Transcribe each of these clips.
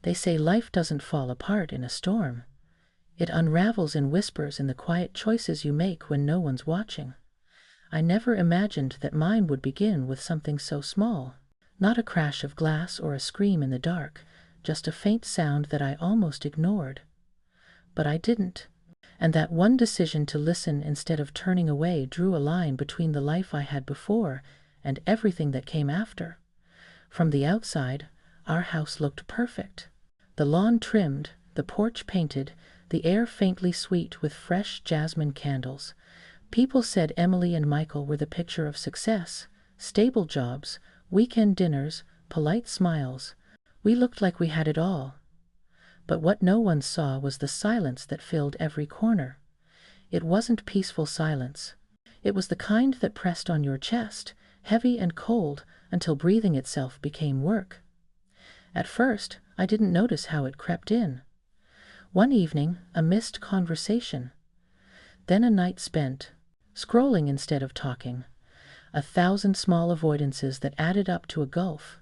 They say life doesn't fall apart in a storm. It unravels in whispers in the quiet choices you make when no one's watching. I never imagined that mine would begin with something so small. Not a crash of glass or a scream in the dark, just a faint sound that I almost ignored. But I didn't. And that one decision to listen instead of turning away drew a line between the life I had before and everything that came after. From the outside, our house looked perfect. The lawn trimmed, the porch painted, the air faintly sweet with fresh jasmine candles. People said Emily and Michael were the picture of success, stable jobs, weekend dinners, polite smiles. We looked like we had it all. But what no one saw was the silence that filled every corner. It wasn't peaceful silence. It was the kind that pressed on your chest, heavy and cold, until breathing itself became work. At first, I didn't notice how it crept in. One evening, a missed conversation. Then a night spent, scrolling instead of talking. 1,000 small avoidances that added up to a gulf.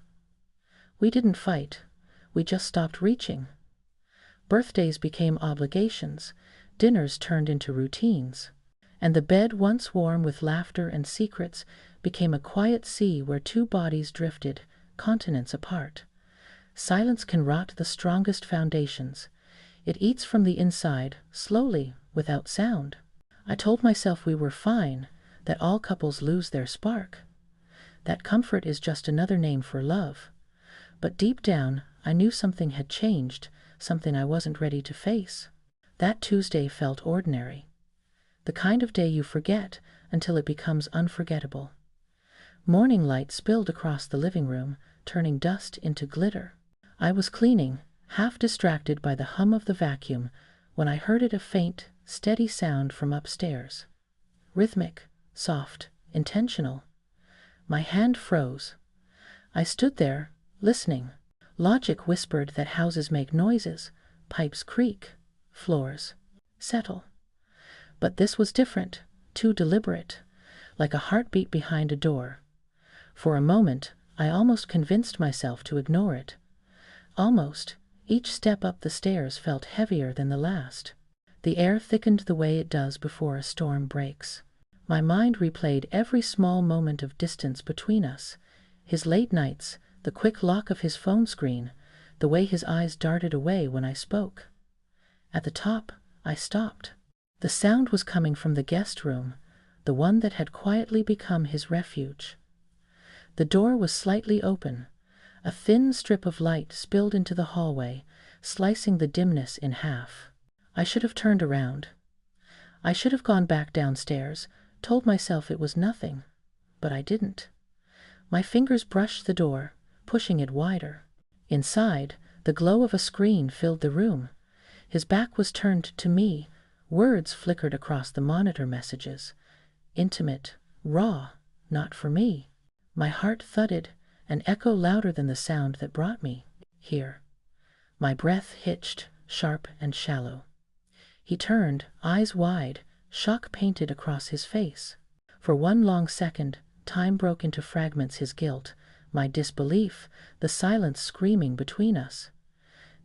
We didn't fight. We just stopped reaching. Birthdays became obligations. Dinners turned into routines. And the bed, once warm with laughter and secrets, became a quiet sea where two bodies drifted, continents apart. Silence can rot the strongest foundations. It eats from the inside, slowly, without sound. I told myself we were fine, that all couples lose their spark. That comfort is just another name for love. But deep down, I knew something had changed, something I wasn't ready to face. That Tuesday felt ordinary. The kind of day you forget until it becomes unforgettable. Morning light spilled across the living room, turning dust into glitter. I was cleaning, half distracted by the hum of the vacuum, when I heard a faint, steady sound from upstairs. Rhythmic, soft, intentional. My hand froze. I stood there, listening. Logic whispered that houses make noises, pipes creak, floors settle. But this was different, too deliberate, like a heartbeat behind a door. For a moment, I almost convinced myself to ignore it. Almost. Each step up the stairs felt heavier than the last. The air thickened the way it does before a storm breaks. My mind replayed every small moment of distance between us. His late nights, the quick lock of his phone screen, the way his eyes darted away when I spoke. At the top, I stopped. The sound was coming from the guest room, the one that had quietly become his refuge. The door was slightly open. A thin strip of light spilled into the hallway, slicing the dimness in half. I should have turned around. I should have gone back downstairs, told myself it was nothing, but I didn't. My fingers brushed the door, pushing it wider. Inside, the glow of a screen filled the room. His back was turned to me. Words flickered across the monitor messages. Intimate, raw, not for me. My heart thudded, an echo louder than the sound that brought me here. My breath hitched, sharp and shallow. He turned, eyes wide, shock painted across his face. For one long second, time broke into fragments: his guilt, my disbelief, the silence screaming between us.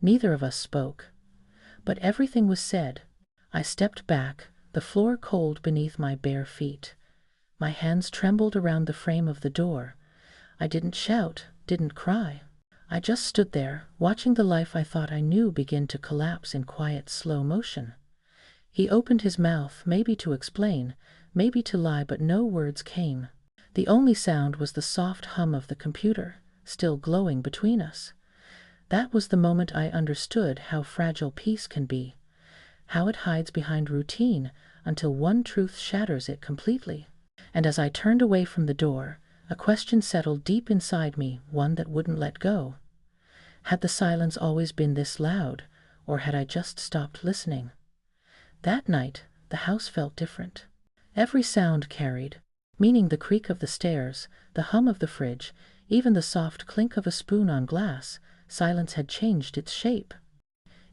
Neither of us spoke. But everything was said. I stepped back, the floor cold beneath my bare feet. My hands trembled around the frame of the door. I didn't shout, didn't cry. I just stood there, watching the life I thought I knew begin to collapse in quiet, slow motion. He opened his mouth, maybe to explain, maybe to lie, but no words came. The only sound was the soft hum of the computer, still glowing between us. That was the moment I understood how fragile peace can be, how it hides behind routine until one truth shatters it completely. And as I turned away from the door, a question settled deep inside me, one that wouldn't let go. Had the silence always been this loud, or had I just stopped listening? That night, the house felt different. Every sound carried, meaning the creak of the stairs, the hum of the fridge, even the soft clink of a spoon on glass. Silence had changed its shape.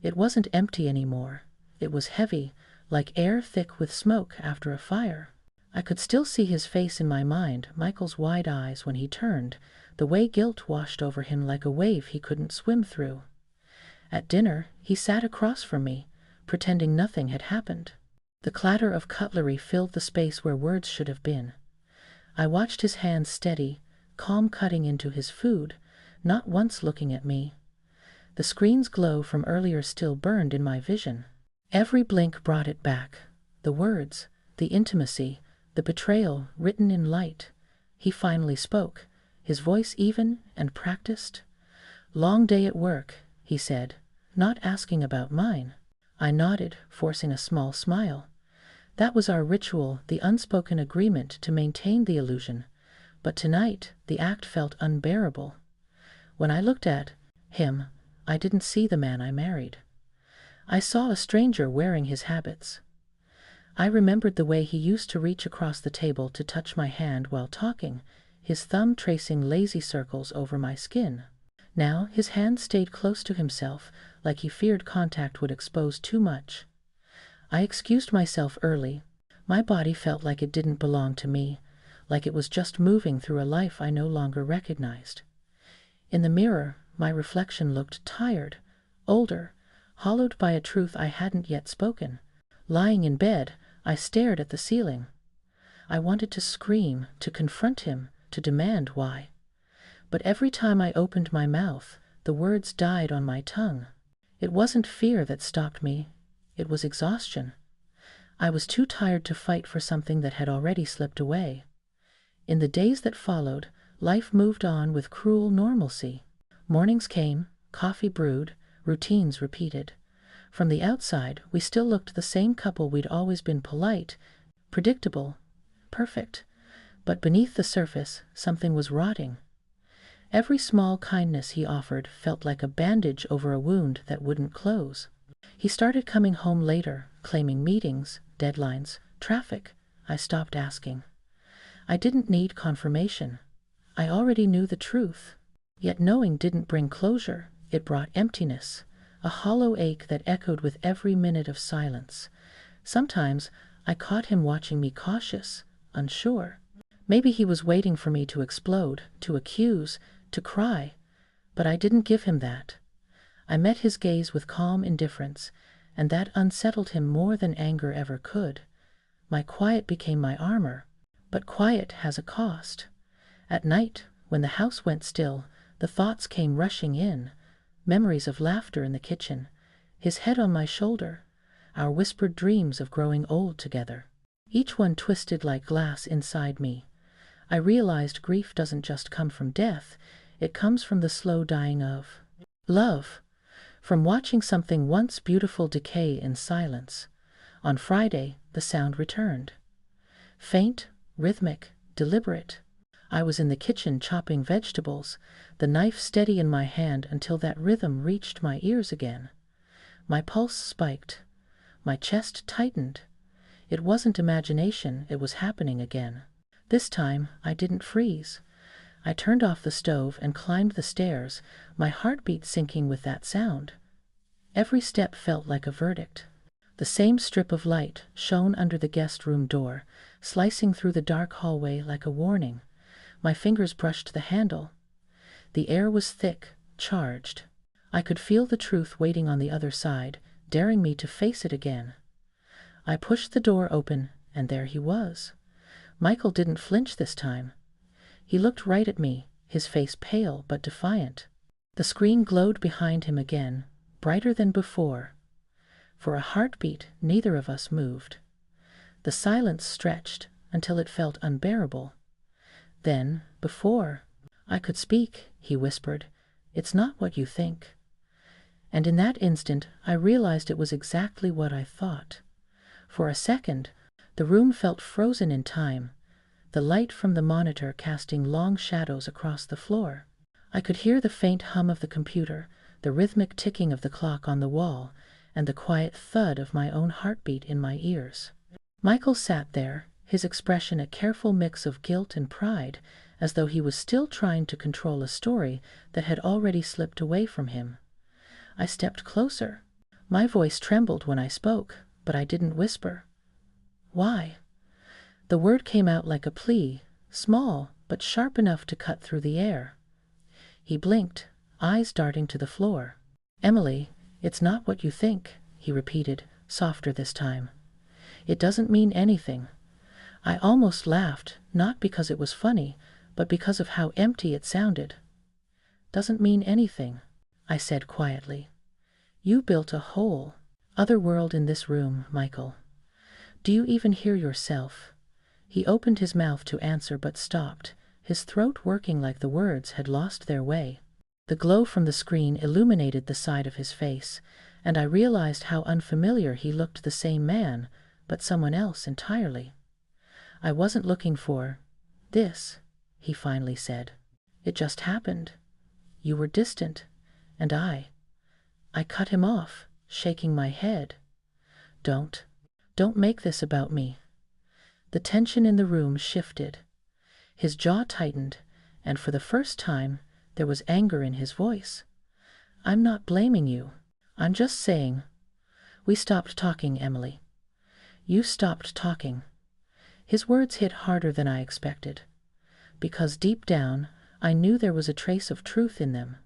It wasn't empty anymore. It was heavy, like air thick with smoke after a fire. I could still see his face in my mind, Michael's wide eyes when he turned, the way guilt washed over him like a wave he couldn't swim through. At dinner, he sat across from me, pretending nothing had happened. The clatter of cutlery filled the space where words should have been. I watched his hands steady, calm, cutting into his food, not once looking at me. The screen's glow from earlier still burned in my vision. Every blink brought it back. The words, the intimacy, the betrayal written in light. He finally spoke, his voice even and practiced. "Long day at work," he said, not asking about mine. I nodded, forcing a small smile. That was our ritual, the unspoken agreement to maintain the illusion. But tonight, the act felt unbearable. When I looked at him, I didn't see the man I married. I saw a stranger wearing his habits. I remembered the way he used to reach across the table to touch my hand while talking, his thumb tracing lazy circles over my skin. Now his hand stayed close to himself, like he feared contact would expose too much. I excused myself early. My body felt like it didn't belong to me, like it was just moving through a life I no longer recognized. In the mirror, my reflection looked tired, older, hollowed by a truth I hadn't yet spoken. Lying in bed, I stared at the ceiling. I wanted to scream, to confront him, to demand why. But every time I opened my mouth, the words died on my tongue. It wasn't fear that stopped me. It was exhaustion. I was too tired to fight for something that had already slipped away. In the days that followed, life moved on with cruel normalcy. Mornings came, coffee brewed, routines repeated. From the outside, we still looked the same couple we'd always been: polite, predictable, perfect. But beneath the surface, something was rotting. Every small kindness he offered felt like a bandage over a wound that wouldn't close. He started coming home later, claiming meetings, deadlines, traffic. I stopped asking. I didn't need confirmation. I already knew the truth. Yet knowing didn't bring closure, it brought emptiness, a hollow ache that echoed with every minute of silence. Sometimes I caught him watching me, cautious, unsure. Maybe he was waiting for me to explode, to accuse, to cry. But I didn't give him that. I met his gaze with calm indifference, and that unsettled him more than anger ever could. My quiet became my armor. But quiet has a cost. At night, when the house went still, the thoughts came rushing in. Memories of laughter in the kitchen, his head on my shoulder, our whispered dreams of growing old together. Each one twisted like glass inside me. I realized grief doesn't just come from death, it comes from the slow dying of love, from watching something once beautiful decay in silence. On Friday, the sound returned. Faint, rhythmic, deliberate. I was in the kitchen chopping vegetables, the knife steady in my hand until that rhythm reached my ears again. My pulse spiked. My chest tightened. It wasn't imagination, it was happening again. This time, I didn't freeze. I turned off the stove and climbed the stairs, my heartbeat syncing with that sound. Every step felt like a verdict. The same strip of light shone under the guest room door, slicing through the dark hallway like a warning. My fingers brushed the handle. The air was thick, charged. I could feel the truth waiting on the other side, daring me to face it again. I pushed the door open, and there he was. Michael didn't flinch this time. He looked right at me, his face pale but defiant. The screen glowed behind him again, brighter than before. For a heartbeat, neither of us moved. The silence stretched until it felt unbearable. Then, before I could speak, he whispered, "It's not what you think." And in that instant, I realized it was exactly what I thought. For a second, the room felt frozen in time, the light from the monitor casting long shadows across the floor. I could hear the faint hum of the computer, the rhythmic ticking of the clock on the wall, and the quiet thud of my own heartbeat in my ears. Michael sat there, his expression a careful mix of guilt and pride, as though he was still trying to control a story that had already slipped away from him. I stepped closer. My voice trembled when I spoke, but I didn't whisper. "Why?" The word came out like a plea, small but sharp enough to cut through the air. He blinked, eyes darting to the floor. "Emily, "It's not what you think," he repeated, softer this time. "It doesn't mean anything." I almost laughed, not because it was funny, but because of how empty it sounded. "Doesn't mean anything," I said quietly. "You built a whole other world in this room, Michael. Do you even hear yourself?" He opened his mouth to answer but stopped, his throat working like the words had lost their way. The glow from the screen illuminated the side of his face, and I realized how unfamiliar he looked, the same man, but someone else entirely. "I wasn't looking for this," he finally said. "It just happened. You were distant, and I cut him off, shaking my head. Don't make this about me." The tension in the room shifted. His jaw tightened, and for the first time there was anger in his voice. "I'm not blaming you. I'm just saying, we stopped talking, Emily. You stopped talking." His words hit harder than I expected, because deep down I knew there was a trace of truth in them.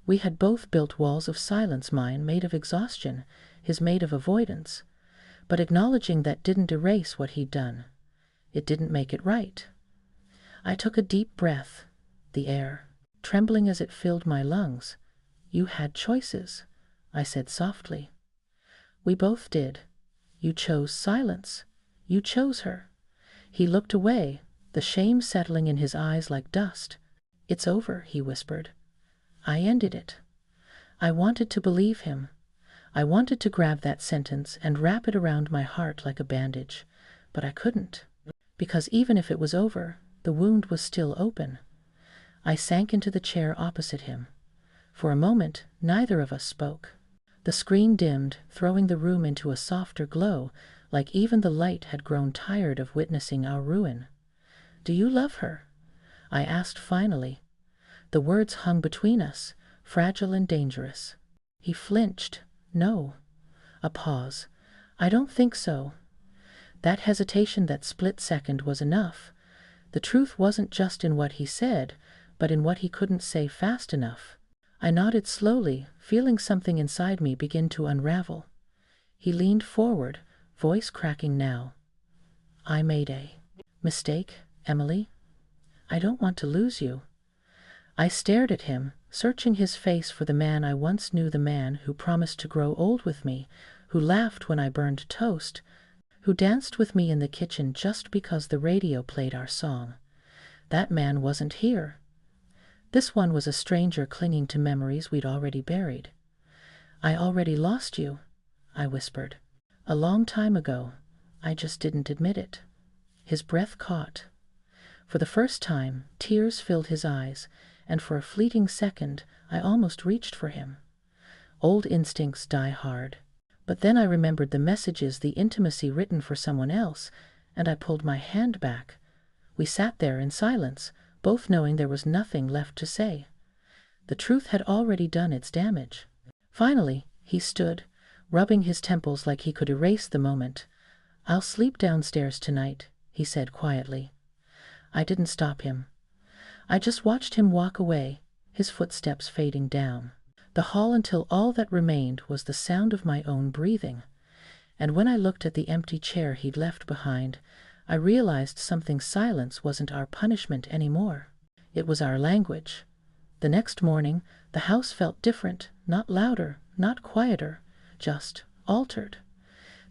We had both built walls of silence, mine made of exhaustion, his made of avoidance. But acknowledging that didn't erase what he'd done. It didn't make it right. I took a deep breath, the air trembling as it filled my lungs. "You had choices," I said softly. "We both did. You chose silence. You chose her." He looked away, the shame settling in his eyes like dust. "It's over," he whispered. "I ended it." I wanted to believe him. I wanted to grab that sentence and wrap it around my heart like a bandage, but I couldn't, because even if it was over, the wound was still open. I sank into the chair opposite him. For a moment, neither of us spoke. The screen dimmed, throwing the room into a softer glow, like even the light had grown tired of witnessing our ruin. "Do you love her?" I asked finally. The words hung between us, fragile and dangerous. He flinched. "No." A pause. "I don't think so." That hesitation, that split second, was enough. The truth wasn't just in what he said, but in what he couldn't say fast enough. I nodded slowly, feeling something inside me begin to unravel. He leaned forward, voice cracking now. "I made a mistake, Emily. I don't want to lose you." I stared at him, searching his face for the man I once knew, the man who promised to grow old with me, who laughed when I burned toast, who danced with me in the kitchen just because the radio played our song. That man wasn't here. This one was a stranger clinging to memories we'd already buried. "I already lost you," I whispered. "A long time ago. I just didn't admit it." His breath caught. For the first time, tears filled his eyes, and for a fleeting second, I almost reached for him. Old instincts die hard. But then I remembered the messages, the intimacy written for someone else, and I pulled my hand back. We sat there in silence, both knowing there was nothing left to say. The truth had already done its damage. Finally, he stood, rubbing his temples like he could erase the moment. "I'll sleep downstairs tonight," he said quietly. I didn't stop him. I just watched him walk away, his footsteps fading down the hall until all that remained was the sound of my own breathing. And when I looked at the empty chair he'd left behind, I realized something. Silence wasn't our punishment anymore. It was our language. The next morning, the house felt different, not louder, not quieter, just altered.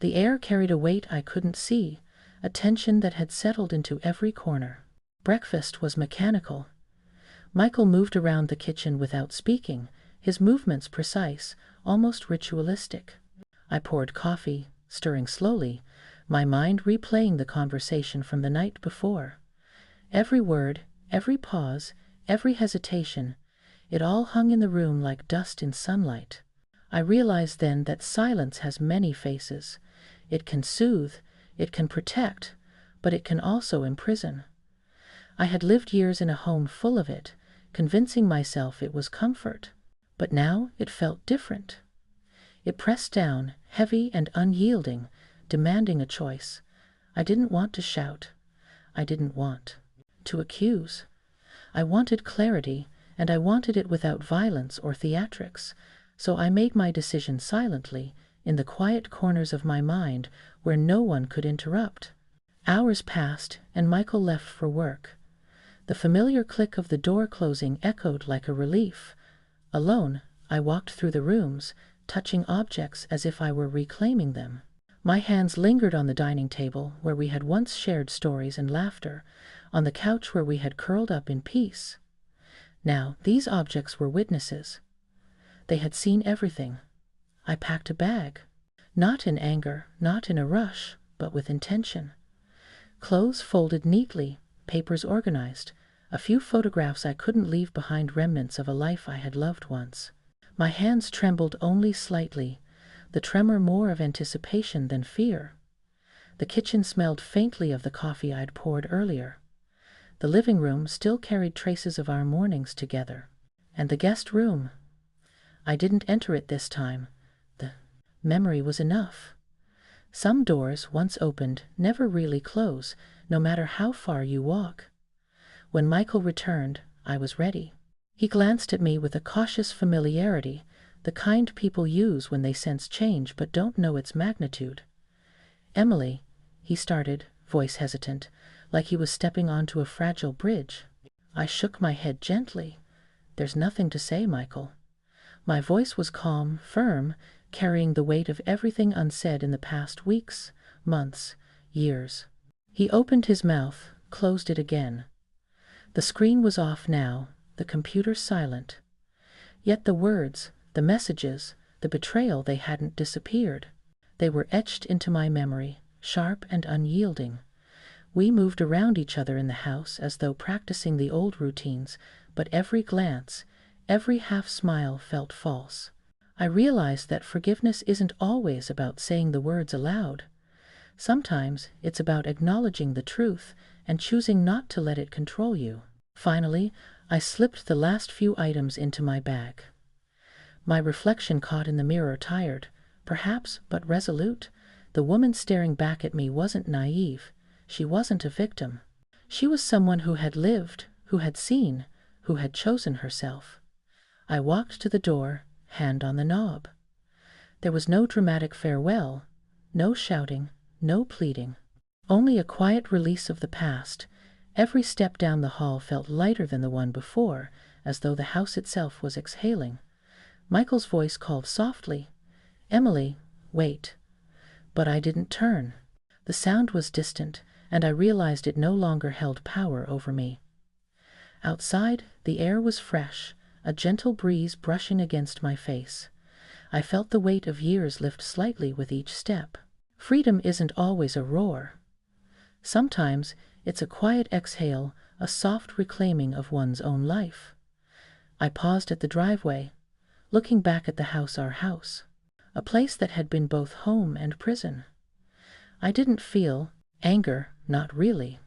The air carried a weight I couldn't see, a tension that had settled into every corner. Breakfast was mechanical. Michael moved around the kitchen without speaking, his movements precise, almost ritualistic. I poured coffee, stirring slowly, my mind replaying the conversation from the night before. Every word, every pause, every hesitation, it all hung in the room like dust in sunlight. I realized then that silence has many faces. It can soothe, it can protect, but it can also imprison. I had lived years in a home full of it, convincing myself it was comfort. But now it felt different. It pressed down, heavy and unyielding, demanding a choice. I didn't want to shout. I didn't want to accuse. I wanted clarity, and I wanted it without violence or theatrics. So I made my decision silently, in the quiet corners of my mind where no one could interrupt. Hours passed, and Michael left for work. The familiar click of the door closing echoed like a relief. Alone, I walked through the rooms, touching objects as if I were reclaiming them. My hands lingered on the dining table where we had once shared stories and laughter, on the couch where we had curled up in peace. Now, these objects were witnesses. They had seen everything. I packed a bag. Not in anger, not in a rush, but with intention. Clothes folded neatly, papers organized, a few photographs I couldn't leave behind, remnants of a life I had loved once. My hands trembled only slightly, the tremor more of anticipation than fear. The kitchen smelled faintly of the coffee I'd poured earlier. The living room still carried traces of our mornings together. And the guest room. I didn't enter it this time. The memory was enough. Some doors, once opened, never really close, no matter how far you walk. When Michael returned, I was ready. He glanced at me with a cautious familiarity, the kind people use when they sense change but don't know its magnitude. "Emily," he started, voice hesitant, like he was stepping onto a fragile bridge. I shook my head gently. "There's nothing to say, Michael." My voice was calm, firm, carrying the weight of everything unsaid in the past weeks, months, years. He opened his mouth, closed it again. The screen was off now, the computer silent. Yet the words, the messages, the betrayal, they hadn't disappeared. They were etched into my memory, sharp and unyielding. We moved around each other in the house as though practicing the old routines, but every glance, every half-smile felt false. I realized that forgiveness isn't always about saying the words aloud. Sometimes it's about acknowledging the truth and choosing not to let it control you. Finally, I slipped the last few items into my bag. My reflection caught in the mirror, tired, perhaps, but resolute. The woman staring back at me wasn't naive. She wasn't a victim. She was someone who had lived, who had seen, who had chosen herself. I walked to the door, hand on the knob. There was no dramatic farewell, no shouting, no pleading. Only a quiet release of the past. Every step down the hall felt lighter than the one before, as though the house itself was exhaling. Michael's voice called softly, "Emily, wait." But I didn't turn. The sound was distant, and I realized it no longer held power over me. Outside, the air was fresh, a gentle breeze brushing against my face. I felt the weight of years lift slightly with each step. Freedom isn't always a roar. Sometimes it's a quiet exhale, a soft reclaiming of one's own life. I paused at the driveway, looking back at the house, our house, a place that had been both home and prison. I didn't feel anger, not really.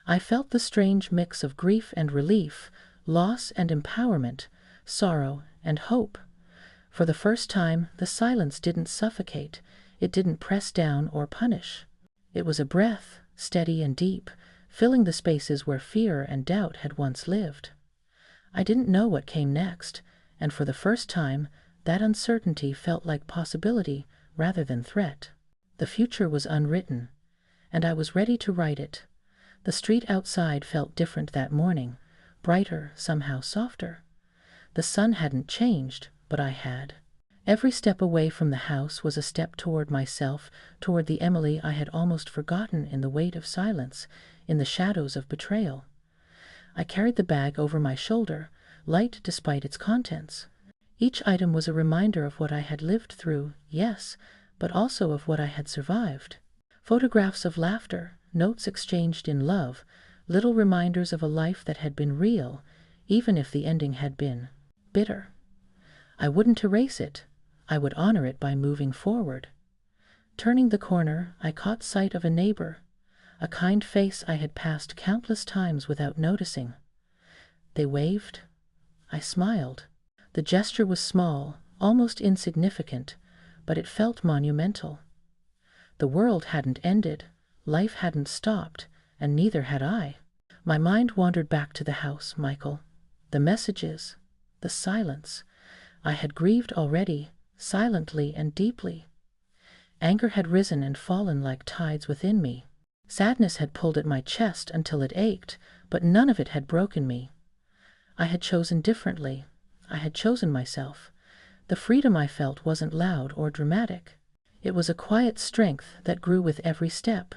I felt the strange mix of grief and relief, loss and empowerment, sorrow and hope. For the first time, the silence didn't suffocate, it didn't press down or punish. It was a breath, steady and deep, filling the spaces where fear and doubt had once lived. I didn't know what came next, and for the first time, that uncertainty felt like possibility rather than threat. The future was unwritten, and I was ready to write it. The street outside felt different that morning, brighter, somehow softer. The sun hadn't changed, but I had. Every step away from the house was a step toward myself, toward the Emily I had almost forgotten in the weight of silence, in the shadows of betrayal. I carried the bag over my shoulder, light despite its contents. Each item was a reminder of what I had lived through, yes, but also of what I had survived. Photographs of laughter, notes exchanged in love, little reminders of a life that had been real, even if the ending had been bitter. I wouldn't erase it. I would honor it by moving forward. Turning the corner, I caught sight of a neighbor, a kind face I had passed countless times without noticing. They waved. I smiled. The gesture was small, almost insignificant, but it felt monumental. The world hadn't ended, life hadn't stopped, and neither had I. My mind wandered back to the house, Michael. The messages, the silence. I had grieved already, silently and deeply. Anger had risen and fallen like tides within me. Sadness had pulled at my chest until it ached, but none of it had broken me. I had chosen differently. I had chosen myself. The freedom I felt wasn't loud or dramatic. It was a quiet strength that grew with every step.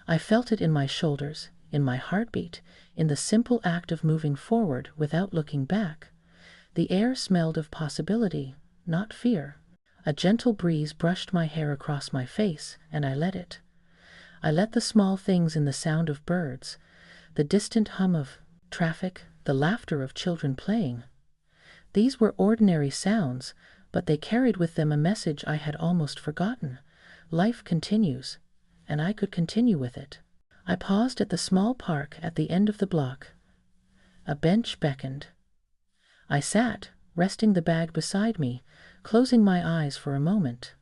I felt it in my shoulders, in my heartbeat, in the simple act of moving forward without looking back. The air smelled of possibility, not fear. A gentle breeze brushed my hair across my face, and I let it. I let the small things in the sound of birds, the distant hum of traffic, the laughter of children playing. These were ordinary sounds, but they carried with them a message I had almost forgotten. Life continues, and I could continue with it. I paused at the small park at the end of the block. A bench beckoned. I sat, resting the bag beside me, closing my eyes for a moment.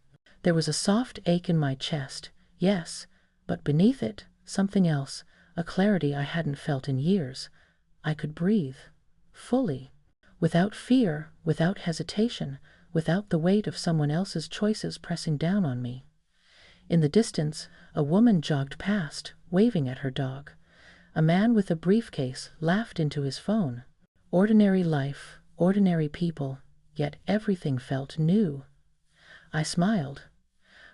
There was a soft ache in my chest, yes, but beneath it, something else, a clarity I hadn't felt in years. I could breathe, fully, without fear, without hesitation, without the weight of someone else's choices pressing down on me. In the distance, a woman jogged past, waving at her dog. A man with a briefcase laughed into his phone. Ordinary life, ordinary people, yet everything felt new. I smiled.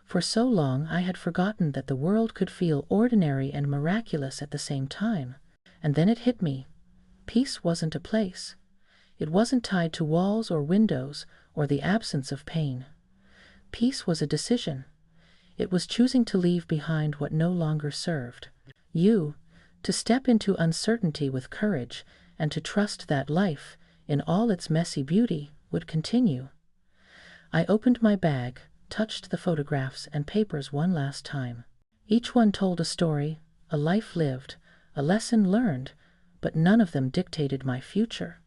For so long I had forgotten that the world could feel ordinary and miraculous at the same time. And then it hit me. Peace wasn't a place. It wasn't tied to walls or windows or the absence of pain. Peace was a decision. It was choosing to leave behind what no longer served you, to step into uncertainty with courage, and to trust that life, in all its messy beauty, would continue. I opened my bag, touched the photographs and papers one last time. Each one told a story, a life lived, a lesson learned, but none of them dictated my future.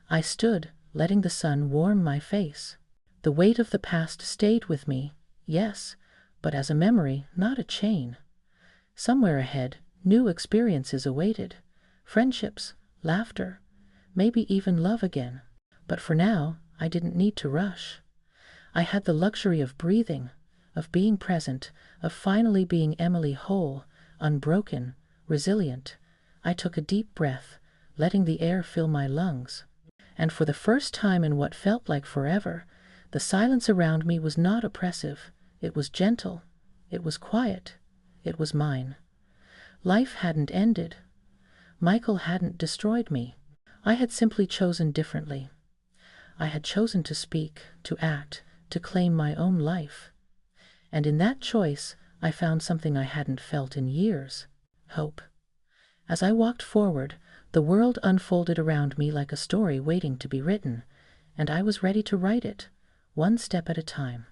I stood, letting the sun warm my face. The weight of the past stayed with me, yes, but as a memory, not a chain. Somewhere ahead, new experiences awaited. Friendships, laughter, maybe even love again. But for now, I didn't need to rush. I had the luxury of breathing, of being present, of finally being Emily whole, unbroken, resilient. I took a deep breath, letting the air fill my lungs. And for the first time in what felt like forever, the silence around me was not oppressive. It was gentle. It was quiet. It was mine. Life hadn't ended. Michael hadn't destroyed me. I had simply chosen differently. I had chosen to speak, to act, to claim my own life. And in that choice, I found something I hadn't felt in years: hope. As I walked forward, the world unfolded around me like a story waiting to be written, and I was ready to write it, one step at a time.